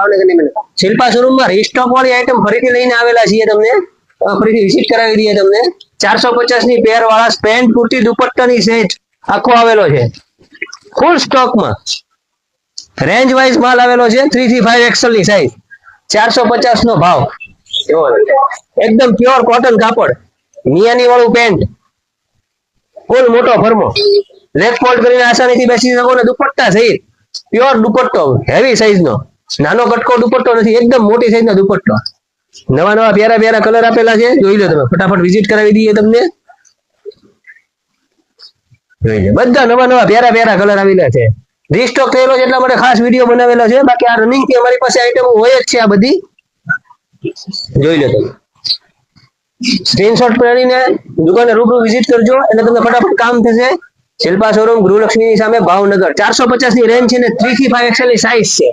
ભાવનગરની મને શિલ્પા શોરૂમ માં રીસ્ટોક વાળી આઈટમ ફરીથી લઈને આવેલા છીએ તમને, ફરીથી વિઝિટ કરાવી દઈએ તમને। 450 ની પેર વાળા પેન્ટ કુર્તી દુપટ્ટાની સેટ આખો આવેલો છે ફૂલ સ્ટોક માં, રેન્જ વાઇઝ માલ આવેલો છે 3 થી 5 એક્સેલ ની સાઈઝ, 450 નો ભાવ, એકદમ પ્યોર કોટન કાપડ, મિયાની વાળું પેન્ટ, ફૂલ મોટો ફરમો, લેગ ફોલ્ડ કરીને આસાનીથી બેસી શકો ને દુપટ્ટા સહિત પ્યોર દુપટ્ટો હેવી સાઈઝ નો, નાનો કટકો દુપટ્ટો નથી, એકદમ મોટી સાઈઝ નો દુપટ્ટો, નવા નવા પ્યારા પ્યારા કલર આપેલા છે, જોઈ લો તમે, ફટાફટ વિઝિટ કરાવી દઈએ તમને, જોઈ લો બધા નવા નવા પ્યારા પ્યારા કલર આવેલા છે, રીસ્ટોક થયેલો છે એટલા માટે ખાસ વિડીયો બનાવેલો છે, બાકી આ રનિંગ થી અમારી પાસે આઈટમ હોય જ છે આ બધી, જોઈ લો તમે, સ્ક્રીનશોટ કરીને દુકાને રૂબરૂ વિઝિટ કરજો એટલે તમને ફટાફટ કામ થશે। શિલ્પા શોરૂમ ગૃહલક્ષ્મી ની સામે ભાવનગર, 450 ની રેન્જ છે ને 3 થી 5 એક્સેલ ની સાઈઝ છે।